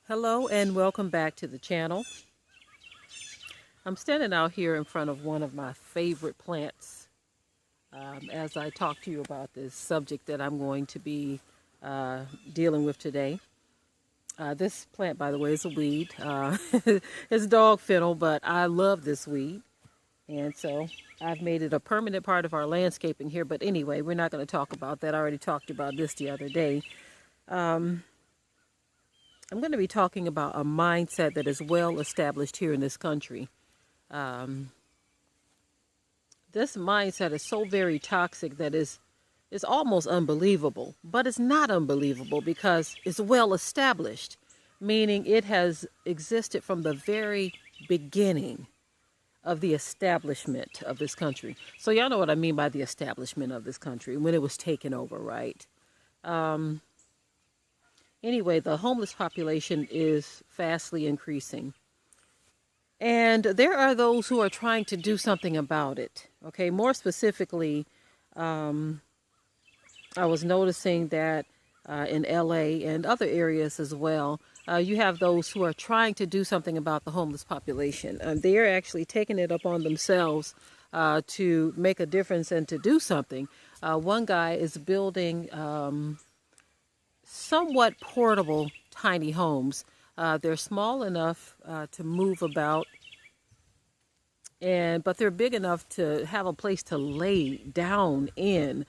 Hello and welcome back to the channel. I'm standing out here in front of one of my favorite plants as I talk to you about this subject that I'm going to be dealing with today. This plant, by the way, is a weed. It's dog fennel, but I love this weed. And so I've made it a permanent part of our landscaping here. But anyway, we're not going to talk about that. I already talked about this the other day. I'm going to be talking about a mindset that is well established here in this country. This mindset is so very toxic that it's almost unbelievable, but it's not unbelievable because it's well established, meaning it has existed from the very beginning of the establishment of this country. So y'all know what I mean by the establishment of this country, when it was taken over, right? Anyway, the homeless population is fastly increasing. And there are those who are trying to do something about it. Okay, more specifically, I was noticing that in LA and other areas as well, you have those who are trying to do something about the homeless population. They are actually taking it upon themselves to make a difference and to do something. One guy is building somewhat portable tiny homes. They're small enough to move about, but they're big enough to have a place to lay down in,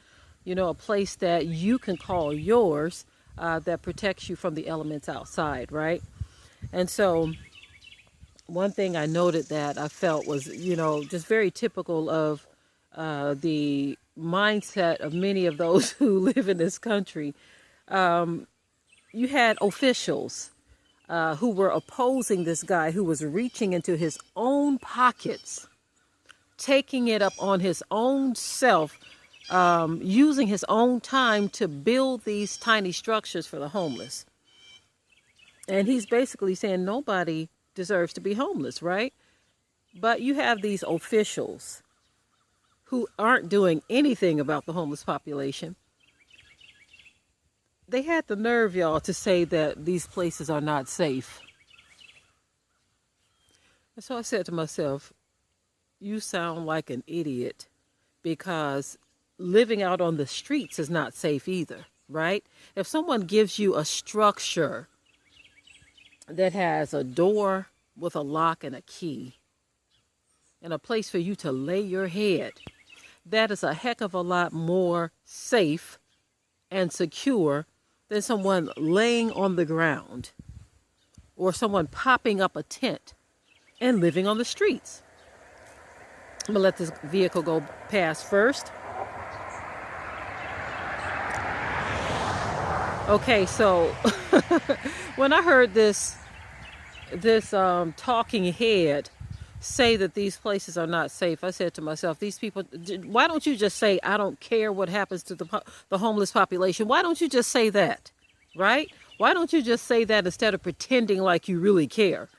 a place that you can call yours, that protects you from the elements outside, right? And so one thing I noted that I felt was, just very typical of the mindset of many of those who live in this country. You had officials who were opposing this guy who was reaching into his own pockets, taking it up on his own self, using his own time to build these tiny structures for the homeless. And he's basically saying nobody deserves to be homeless, right? But you have these officials who aren't doing anything about the homeless population. They had the nerve, y'all, to say that these places are not safe. And so I said to myself, you sound like an idiot, because living out on the streets is not safe either, right? If someone gives you a structure that has a door with a lock and a key and a place for you to lay your head, that is a heck of a lot more safe and secure than someone laying on the ground or someone popping up a tent and living on the streets. I'm gonna let this vehicle go past first. Okay, so when I heard this talking head say that these places are not safe, I said to myself, these people, why don't you just say, I don't care what happens to the homeless population? Why don't you just say that, right? Why don't you just say that instead of pretending like you really care?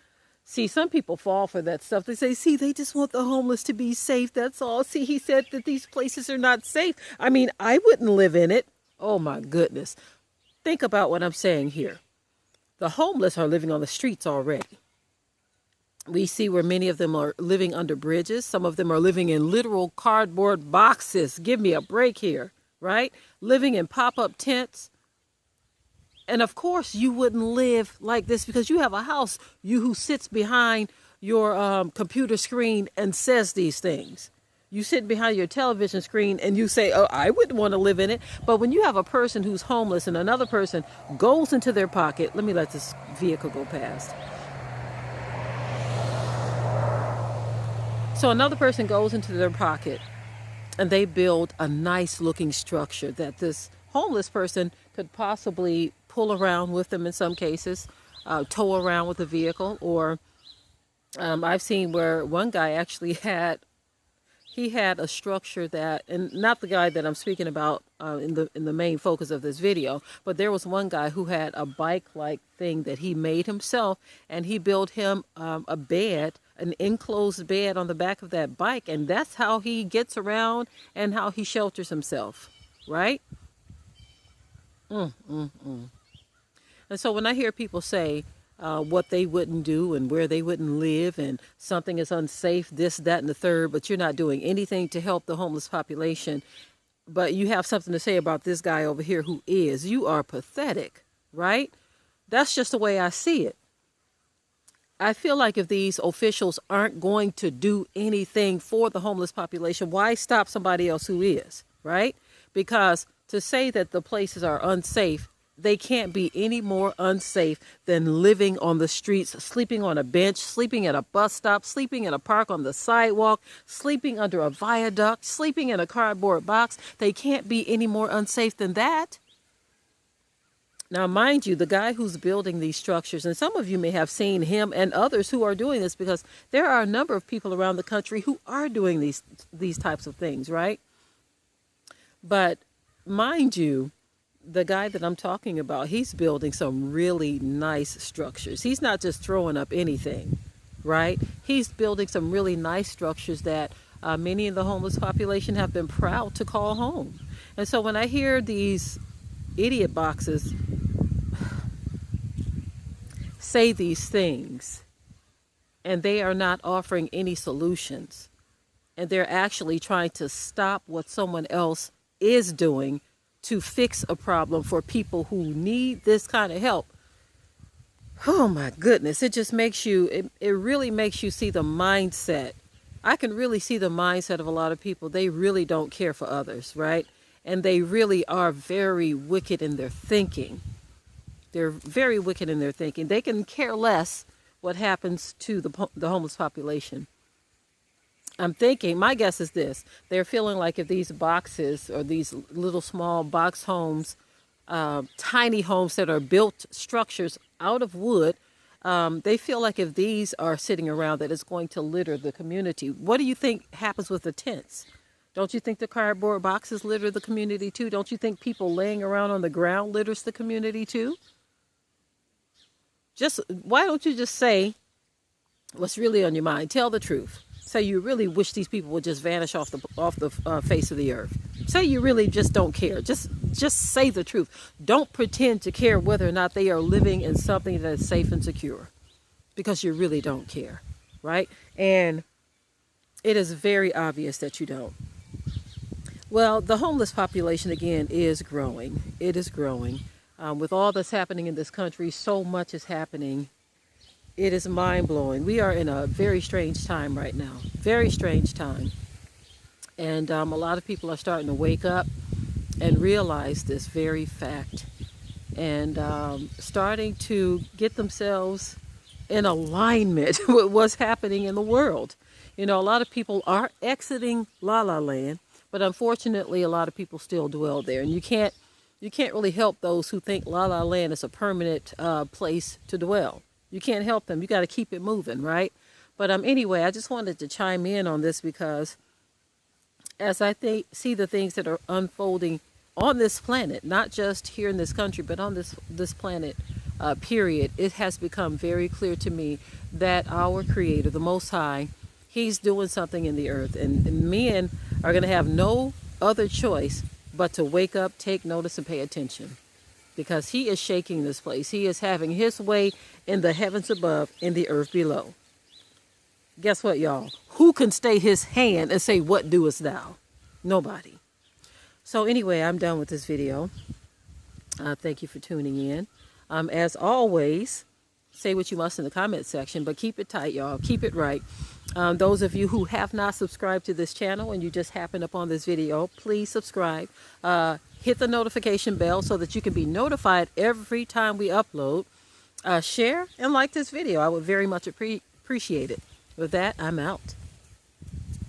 See, some people fall for that stuff. They say, see, they just want the homeless to be safe, that's all. See, he said that these places are not safe. I mean, I wouldn't live in it. Oh my goodness. Think about what I'm saying here. The homeless are living on the streets already. We see where many of them are living under bridges. Some of them are living in literal cardboard boxes. Give me a break here, right? Living in pop-up tents. And of course, you wouldn't live like this because you have a house, you who sits behind your computer screen and says these things. You sit behind your television screen and you say, oh, I wouldn't want to live in it. But when you have a person who's homeless and another person goes into their pocket, let me let this vehicle go past. So another person goes into their pocket and they build a nice looking structure that this homeless person could possibly pull around with them in some cases, tow around with the vehicle. Or I've seen where one guy actually had a structure that, and not the guy that I'm speaking about in the main focus of this video, but there was one guy who had a bike-like thing that he made himself, and he built him a bed, an enclosed bed on the back of that bike, and that's how he gets around and how he shelters himself, right? And so when I hear people say, what they wouldn't do and where they wouldn't live, and something is unsafe, this, that, and the third, but you're not doing anything to help the homeless population. But you have something to say about this guy over here who is. You are pathetic, right? That's just the way I see it. I feel like if these officials aren't going to do anything for the homeless population, why stop somebody else who is, right? Because to say that the places are unsafe, they can't be any more unsafe than living on the streets, sleeping on a bench, sleeping at a bus stop, sleeping in a park on the sidewalk, sleeping under a viaduct, sleeping in a cardboard box. They can't be any more unsafe than that. Now, mind you, the guy who's building these structures, and some of you may have seen him and others who are doing this, because there are a number of people around the country who are doing these types of things, right? But mind you, the guy that I'm talking about, he's building some really nice structures. He's not just throwing up anything, right? He's building some really nice structures that many in the homeless population have been proud to call home. And so when I hear these idiot boxes say these things, and they are not offering any solutions, and they're actually trying to stop what someone else is doing to fix a problem for people who need this kind of help. Oh my goodness, it just makes you, it really makes you see the mindset. I can really see the mindset of a lot of people. They really don't care for others, right? And they really are very wicked in their thinking. They're very wicked in their thinking. They can care less what happens to the homeless population. I'm thinking, my guess is this: they're feeling like if these boxes or these little small box homes, tiny homes that are built structures out of wood, they feel like if these are sitting around, that it's going to litter the community. What do you think happens with the tents? Don't you think the cardboard boxes litter the community too? Don't you think people laying around on the ground litters the community too? Why don't you just say what's really on your mind? Tell the truth. Say you really wish these people would just vanish off the face of the earth. Say you really just don't care. Just say the truth. Don't pretend to care whether or not they are living in something that is safe and secure, because you really don't care, right? And it is very obvious that you don't. Well, the homeless population, again, is growing. It is growing. With all that's happening in this country, so much is happening. It is mind-blowing. We are in a very strange time right now. Very strange time. And a lot of people are starting to wake up and realize this very fact. And starting to get themselves in alignment with what's happening in the world. You know, a lot of people are exiting La La Land, but unfortunately, a lot of people still dwell there. And you can't really help those who think La La Land is a permanent place to dwell. You can't help them. You got to keep it moving, right? But anyway, I just wanted to chime in on this because as I see the things that are unfolding on this planet, not just here in this country, but on this planet, period, it has become very clear to me that our Creator, the Most High, He's doing something in the earth. And men are going to have no other choice but to wake up, take notice, and pay attention. Because He is shaking this place. He is having His way in the heavens above, in the earth below. Guess what, y'all? Who can stay His hand and say, "What doest thou?" Nobody. So anyway, I'm done with this video. Thank you for tuning in. As always, say what you must in the comment section, but keep it tight, y'all. Keep it right. Those of you who have not subscribed to this channel and you just happened upon this video, please subscribe. Hit the notification bell so that you can be notified every time we upload. Share and like this video. I would very much appreciate it. With that, I'm out.